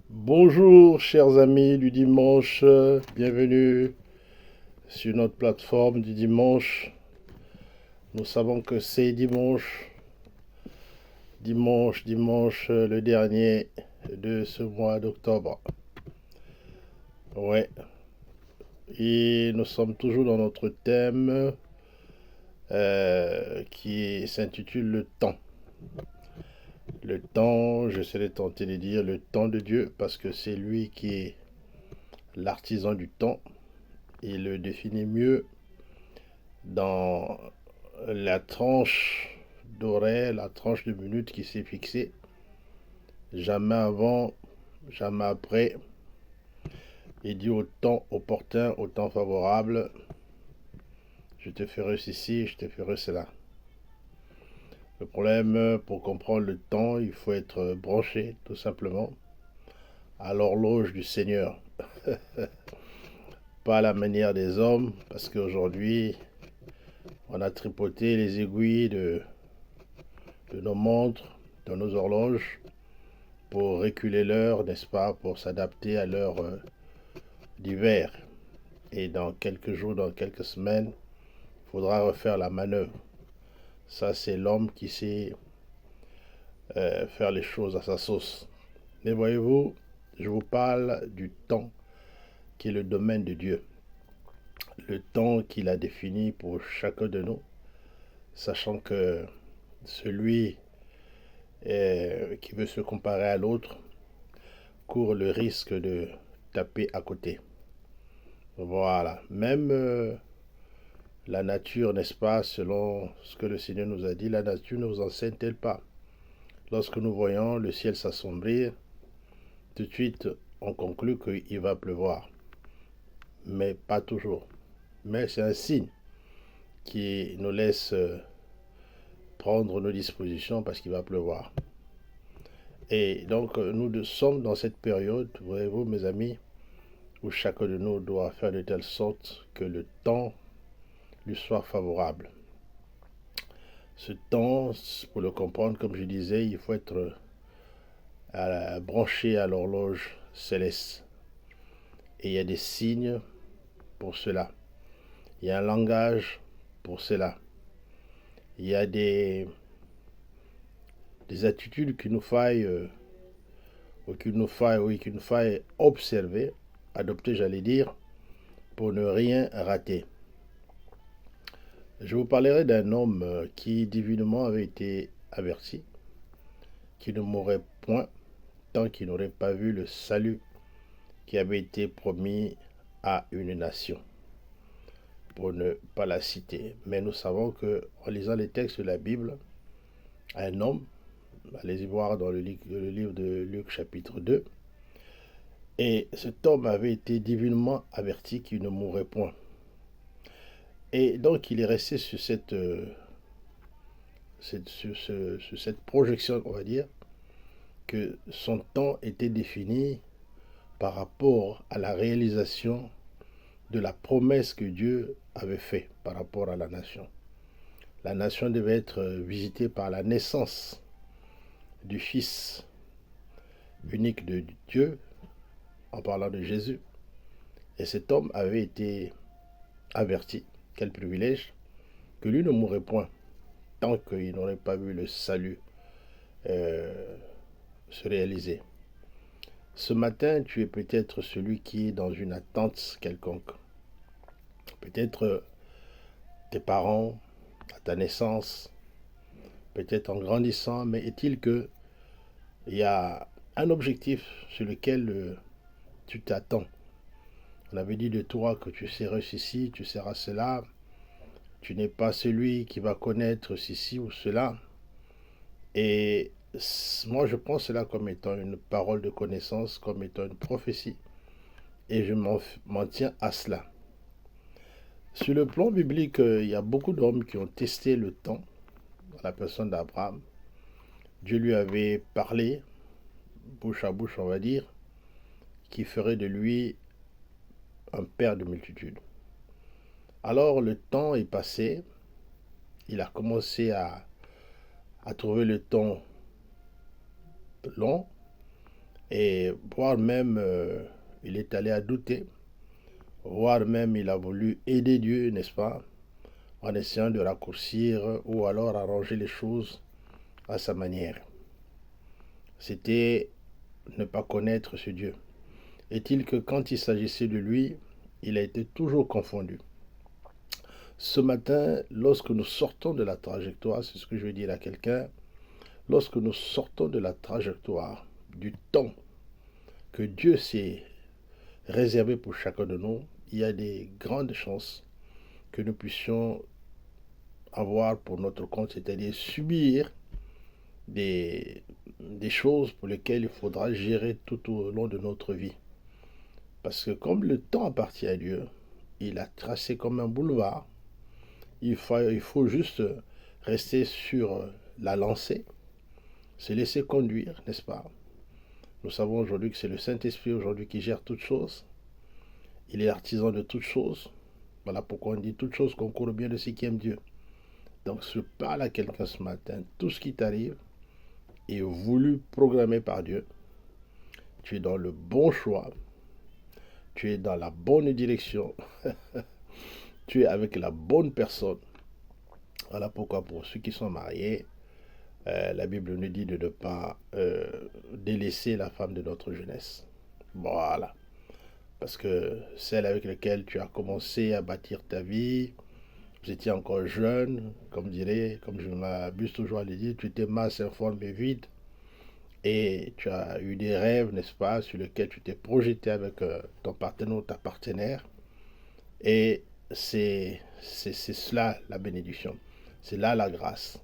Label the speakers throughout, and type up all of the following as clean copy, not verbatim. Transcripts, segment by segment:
Speaker 1: Bonjour chers amis du dimanche, bienvenue sur notre plateforme du dimanche. Nous savons que c'est dimanche, le dernier de ce mois d'octobre. Ouais, et nous sommes toujours dans notre thème qui s'intitule le temps. Le temps, je serais tenté de dire le temps de Dieu parce que c'est lui qui est l'artisan du temps. Il le définit mieux dans la tranche d'horaire, la tranche de minutes qui s'est fixée. Jamais avant, jamais après. Il dit au temps opportun, au temps favorable, je te ferai ceci, je te ferai cela. Le problème, pour comprendre le temps, il faut être branché, tout simplement, à l'horloge du Seigneur. Pas à la manière des hommes, parce qu'aujourd'hui, on a tripoté les aiguilles de nos montres, de nos horloges, pour reculer l'heure, n'est-ce pas, pour s'adapter à l'heure d'hiver. Et dans quelques jours, dans quelques semaines, il faudra refaire la manœuvre. Ça, c'est l'homme qui sait faire les choses à sa sauce. Mais voyez-vous, je vous parle du temps qui est le domaine de Dieu. Le temps qu'il a défini pour chacun de nous, sachant que celui qui veut se comparer à l'autre court le risque de taper à côté. Voilà. Même la nature, n'est-ce pas, selon ce que le Seigneur nous a dit, la nature ne vous enseigne-t-elle pas? Lorsque nous voyons le ciel s'assombrir, tout de suite, on conclut qu'il va pleuvoir. Mais pas toujours. Mais c'est un signe qui nous laisse prendre nos dispositions parce qu'il va pleuvoir. Et donc, nous sommes dans cette période, voyez-vous, mes amis, où chacun de nous doit faire de telle sorte que le temps lui soit favorable. Ce temps, pour le comprendre, comme je disais, il faut être branché à l'horloge céleste. Et il y a des signes pour cela. Il y a un langage pour cela. Il y a des attitudes qu'il nous faille, qu'il nous faille observer, adopter, j'allais dire, pour ne rien rater. Je vous parlerai d'un homme qui divinement avait été averti, qui ne mourrait point tant qu'il n'aurait pas vu le salut qui avait été promis à une nation, pour ne pas la citer. Mais nous savons que, en lisant les textes de la Bible, un homme, allez-y voir dans le livre de Luc chapitre 2, et cet homme avait été divinement averti qu'il ne mourrait point. Et donc il est resté sur cette projection, on va dire, que son temps était défini par rapport à la réalisation de la promesse que Dieu avait faite par rapport à la nation. La nation devait être visitée par la naissance du Fils unique de Dieu, en parlant de Jésus. Et cet homme avait été averti, quel privilège, que lui ne mourrait point tant qu'il n'aurait pas vu le salut se réaliser. Ce matin, tu es peut-être celui qui est dans une attente quelconque. Peut-être tes parents, à ta naissance, peut-être en grandissant, mais est-il que il y a un objectif sur lequel tu t'attends. On avait dit de toi que tu seras ceci, tu seras cela. Tu n'es pas celui qui va connaître ceci ou cela. Et moi, je prends cela comme étant une parole de connaissance, comme étant une prophétie. Et je m'en tiens à cela. Sur le plan biblique, il y a beaucoup d'hommes qui ont testé le temps, dans la personne d'Abraham. Dieu lui avait parlé, bouche à bouche, on va dire, qui ferait de lui un père de multitudes. Alors le temps est passé, il a commencé à trouver le temps long, Et voire même, il est allé à douter, voire même il a voulu aider Dieu, n'est-ce pas, en essayant de raccourcir ou alors arranger les choses à sa manière. C'était ne pas connaître ce Dieu. Est-il que quand il s'agissait de lui, il a été toujours confondu. Ce matin, lorsque nous sortons de la trajectoire, c'est ce que je veux dire à quelqu'un, lorsque nous sortons de la trajectoire, du temps que Dieu s'est réservé pour chacun de nous, il y a des grandes chances que nous puissions avoir pour notre compte, c'est-à-dire subir des, des choses pour lesquelles il faudra gérer tout au long de notre vie. Parce que comme le temps appartient à Dieu, il a tracé comme un boulevard. Il faut juste rester sur la lancée, se laisser conduire, n'est-ce pas? Nous savons aujourd'hui que c'est le Saint-Esprit aujourd'hui qui gère toutes choses. Il est artisan de toutes choses. Voilà pourquoi on dit toutes choses concourent bien de ceux qui aiment Dieu. Donc je parle à quelqu'un ce matin, tout ce qui t'arrive est voulu, programmé par Dieu. Tu es dans le bon choix. Tu es dans la bonne direction. Tu es avec la bonne personne. Voilà pourquoi pour ceux qui sont mariés, la Bible nous dit de ne pas délaisser la femme de notre jeunesse. Voilà. Parce que celle avec laquelle tu as commencé à bâtir ta vie, vous étiez encore jeune, comme je m'abuse toujours à le dire, tu étais mince, informe et vide. Et tu as eu des rêves, n'est-ce pas, sur lesquels tu t'es projeté avec ton partenaire ou ta partenaire. Et c'est cela la bénédiction. C'est là la grâce.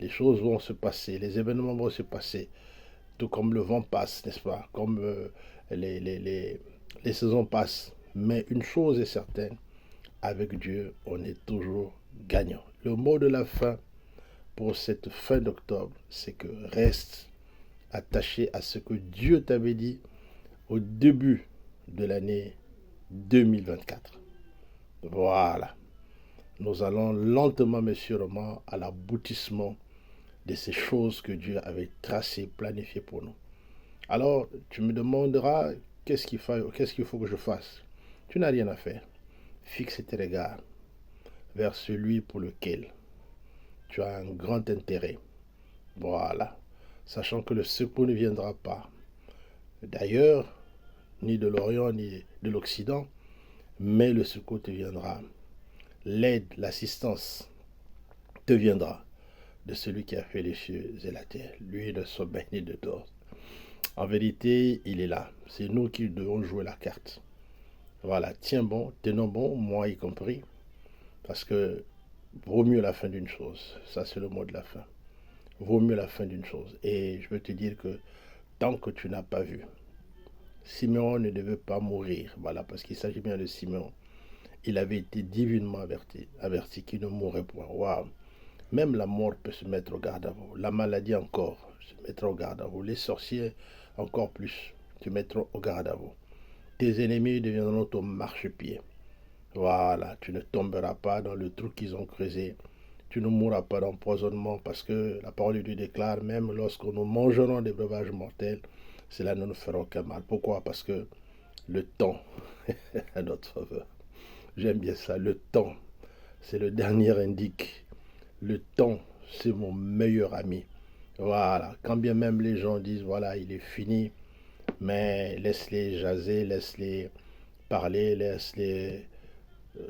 Speaker 1: Les choses vont se passer, les événements vont se passer, tout comme le vent passe, n'est-ce pas? Comme les saisons passent. Mais une chose est certaine, avec Dieu, on est toujours gagnant. Le mot de la fin pour cette fin d'octobre, c'est que reste attaché à ce que Dieu t'avait dit au début de l'année 2024. Voilà. Nous allons lentement mais sûrement à l'aboutissement de ces choses que Dieu avait tracées, planifiées pour nous. Alors, tu me demanderas qu'est-ce qu'il faut que je fasse. Tu n'as rien à faire. Fixe tes regards vers celui pour lequel tu as un grand intérêt. Voilà. Sachant que le secours ne viendra pas d'ailleurs, ni de l'Orient, ni de l'Occident, mais le secours te viendra. L'aide, l'assistance te viendra de celui qui a fait les cieux et la terre. Lui ne sommeille ni de dort. En vérité, il est là. C'est nous qui devons jouer la carte. Voilà, tiens bon, tenons bon, moi y compris, parce que vaut mieux la fin d'une chose. Ça, c'est le mot de la fin. Vaut mieux la fin d'une chose. Et je veux te dire que tant que tu n'as pas vu, Simeon ne devait pas mourir. Voilà, parce qu'il s'agit bien de Simeon. Il avait été divinement averti qu'il ne mourrait point. Waouh! Même la mort peut se mettre au garde à vous. La maladie encore se mettra au garde à vous. Les sorciers encore plus se mettront au garde à vous. Tes ennemis deviendront ton marchepied. Voilà, tu ne tomberas pas dans le trou qu'ils ont creusé. Tu ne mourras pas d'empoisonnement parce que la parole de Dieu déclare, même lorsque nous mangerons des breuvages mortels, cela ne nous fera aucun mal. Pourquoi? Parce que le temps est à notre faveur. J'aime bien ça, le temps. C'est le dernier indique. Le temps, c'est mon meilleur ami. Voilà, quand bien même les gens disent, voilà, il est fini, mais laisse-les jaser, laisse-les parler, laisse-les...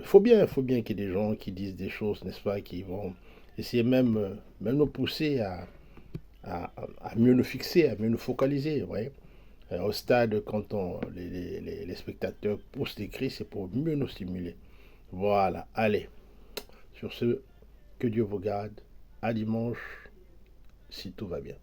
Speaker 1: faut bien qu'il y ait des gens qui disent des choses, n'est-ce pas, qui vont essayer même nous pousser à mieux nous fixer, à mieux nous focaliser, ouais. Au stade, quand les spectateurs poussent des cris, c'est pour mieux nous stimuler. Voilà, allez. Sur ce, que Dieu vous garde. À dimanche, si tout va bien.